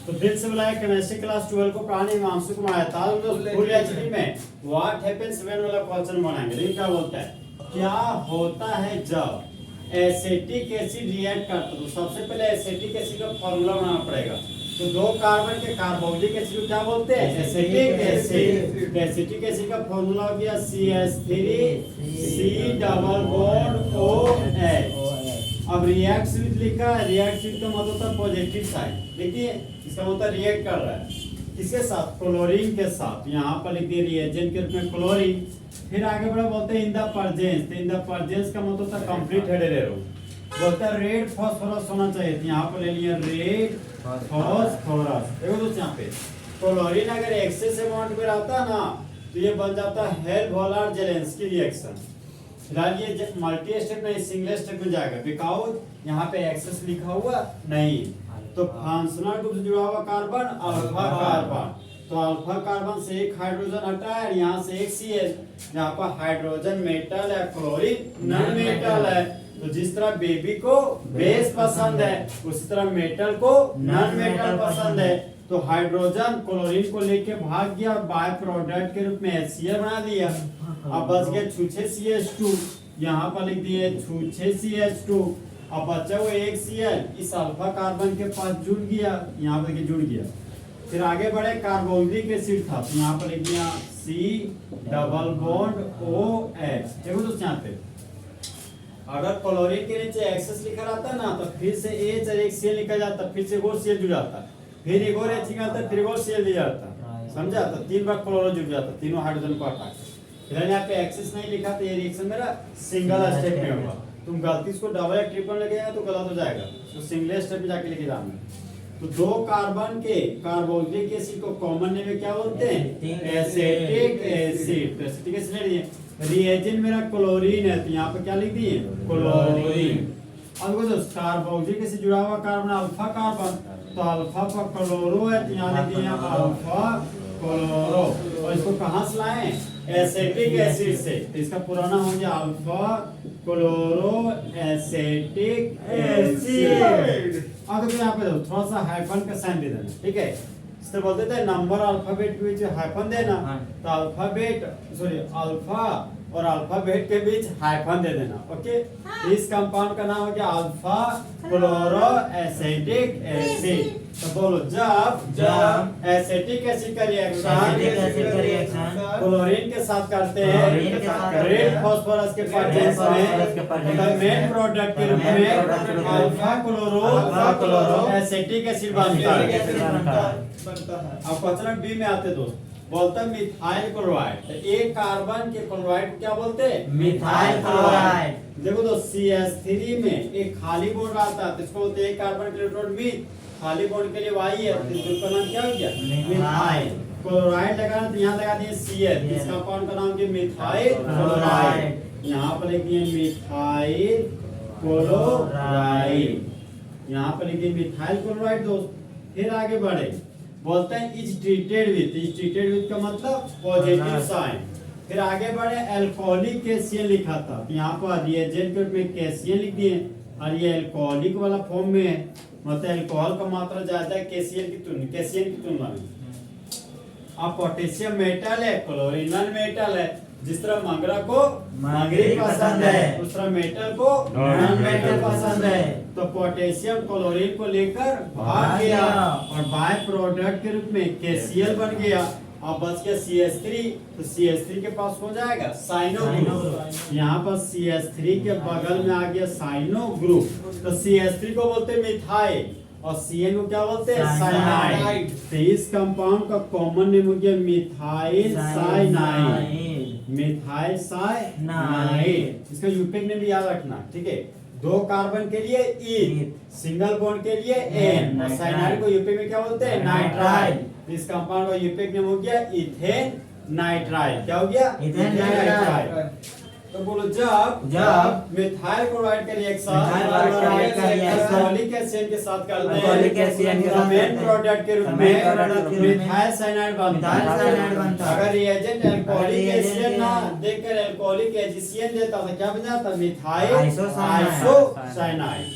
तो दिल से बुलाया केमिस्ट्री क्लास 12 को प्राणी हिमांशु कुमार था फुल एचडी में व्हाट हैपेंस व्हेन वाला क्वेश्चन बनाएंगे। देखिए क्या बोलता है, क्या होता है जब एसिटिक एसिड रिएक्ट करता है। तो सबसे पहले एसिटिक एसिड का फार्मूला बनाना पड़ेगा। तो दो कार्बन के कार्बोक्सिलिक एसिड को क्या बोलते हैं, एसिटिक एसिड। एसिटिक एसिड का फार्मूला हो गया CH3 C double bond OH। अब रिएक्ट विद लिखा है, रिएक्ट विद का मतलब होता है पॉजिटिव साइड। देखिए इसका मतलब रिएक्ट कर रहा है किसके साथ, क्लोरीन के साथ। यहाँ पर लिख दिए रिएजेंट के रूप में क्लोरीन। फिर आगे बढ़े बोलते हैं इन द प्रेजेंस। तो इन द प्रेजेंस का मतलब होता है कंप्लीट हेटेरो। बोलते हैं रेड फास्फोरस होना चाहिए। तो यहाँ पर ले लिया रेड फास्फोरस। देखो दोस्तों यहाँ पे क्लोरीन अगर एक्सेस अमाउंट में रहता ना तो ये बन जाता है हेल्बहोलार जेलेंस्की रिएक्शन। फिलहाल ये मल्टी स्टेप में सिंगल स्टेप में जाएगा बिकॉज यहाँ पे एक्सेस लिखा हुआ नहीं। तो फंक्शनल ग्रुप से जुड़ा हुआ कार्बन अल्फा कार्बन। तो अल्फा कार्बन से एक हाइड्रोजन हटा है, यहाँ से एक CH। यहाँ पर हाइड्रोजन मेटल है, क्लोरीन नॉन मेटल है। तो जिस तरह बेबी को बेस पसंद है उसी तरह मेटल को नॉन मेटल पसंद है। तो हाइड्रोजन क्लोरीन को लेके भाग गया, बाय प्रोडक्ट के रूप में HCl बना दिया। अब बच गया छूछे CH2। यहाँ पर लिख दिए छूछे CH2। अब बचा वो एक Cl इस अल्फा कार्बन के पास जुड़ गया, यहाँ पर जुड़ गया। फिर आगे बढ़े कार्बोक्सिलिक एसिड था, तो यहाँ पर लिख दिया C डबल बॉन्ड OH। देखो दोस्तों यहाँ पे अगर क्लोरीन के नीचे एक्सेस लिखा रहता ना तो फिर से H और एक Cl लिखा जाता, फिर से एक और Cl जुड़ जाता, फिर एक और H निकलता, फिर एक और Cl जुड़ जाता। समझा? तो 3 बार क्लोरो जुड़ जाता, तीनों हाइड्रोजन को हटा के। फिर यहाँ पे एक्सेस नहीं लिखा तो ये रिएक्शन मेरा सिंगल स्टेप में होगा। तुम गलती इसको डबल या ट्रिपल लगेगा तो गलत हो जाएगा। तो सिंगल स्टेप में जाके लिखे जाना। तो दो कार्बन के कार्बोक्सिलिक एसिड को कॉमन नेम में क्या बोलते हैं, एसिटिक एसिड। एसिटिक एसिड ले लिए, रिएजेंट मेरा क्लोरीन है तो यहाँ पे क्या लिख दिए क्लोरीन। अब देखो कार्बोक्सिलिक एसिड जुड़ा हुआ कार्बन अल्फा कार्बन, तो अल्फा पर क्लोरो है तो यहाँ लिख दिया अल्फा क्लोरो। और इसको कहाँ से लाए, एसिटिक एसिड से। तो इसका पुराना हो गया अल्फा क्लोरो एसिटिक एसिड। अब देखो यहाँ पे थोड़ा सा हाइफन का साइन दे देना, ठीक है। इस तरह बोलते थे नंबर अल्फाबेट के बीच हाइफन देना। तो अल्फाबेट सॉरी अल्फा और अल्फाबेट के बीच हाइफन दे देना। ओके, इस कंपाउंड का नाम हो गया अल्फा क्लोरो एसिटिक एसिड। तो बोलो जब एसिटिक एसिड का रिएक्शन क्लोरीन के साथ करते हैं रेड फास्फोरस के प्रेजेंस में मेन प्रोडक्ट के रूप में अल्फा क्लोरो एसिटिक एसिड बनता है। अब क्वेश्चन बी में आते दोस्त, बोलता है मिथाइल क्लोराइड। तो एक कार्बन के क्लोराइड क्या बोलते हैं, मिथाइल क्लोराइड। देखो तो CH3 में एक खाली बॉन्ड आता है तो इसको बोलते हैं एक कार्बन के इलेक्ट्रॉन मिथ, खाली बॉन्ड के लिए Y है तो इसका नाम क्या हो गया मिथाइल क्लोराइड। लगाना तो यहाँ लगा दिए Cl, इस कंपाउंड का नाम क्या मिथाइल क्लोराइड। यहाँ पर लिख दिए मिथाइल क्लोराइड, यहाँ पर लिख दिए मिथाइल क्लोराइड दोस्त। फिर आगे बढ़े, बोलते हैं इज ट्रीटेड विद का मतलब पॉजिटिव साइन। फिर आगे बढ़े अल्कोहलिक कैसियन लिखा था, यहाँ पर रिएजेंट के रूप में कैसियन लिख दिए और ये अल्कोहलिक वाला फॉर्म में है, मतलब अल्कोहल का मात्रा ज्यादा है कैसियन की तुलना में। अब पोटेशियम मेटल है, क्लोरीन नॉन मेटल है। जिस तरह मंगरा को मंगरी पसंद है उस तरह मेटल को नॉन मेटल पसंद है। तो पोटेशियम क्लोरीन को लेकर भाग गया और बाय प्रोडक्ट के रूप में KCl बन गया। अब बच गया CH3, तो CH3 के पास हो जाएगा साइनो ग्रुप। यहाँ पर CH3 के बगल में आ गया साइनो ग्रुप। तो CH3 को बोलते हैं मिथाइल और Cn को क्या बोलते हैं साइनाइड। तो इस कंपाउंड का कॉमन नेम हो गया मिथाइल साइनाइड। मिथाइल साइनाइड, इसका यूपिक नेम भी याद रखना, ठीक है। दो कार्बन के लिए E, सिंगल बॉन्ड के लिए N और साइनाइड को यूपिक में क्या बोलते हैं नाइट्राइल। इस कंपाउंड का यूपिक नेम हो गया इथेन नाइट्राइल। क्या हो गया इथेन नाइट्राइल। तो बोलो जब मिथाइल क्लोराइड का रिएक्शन अल्कोहलिक एसिड के साथ करते हैं तो मेन प्रोडक्ट के रूप में मिथाइल साइनाइड बनता है। अगर रिएजेंट अल्कोहलिक एसिड ना देकर अल्कोहलिक एजिशियन देता तो क्या बन जाता मिथाइल आइसोसाइनाइड।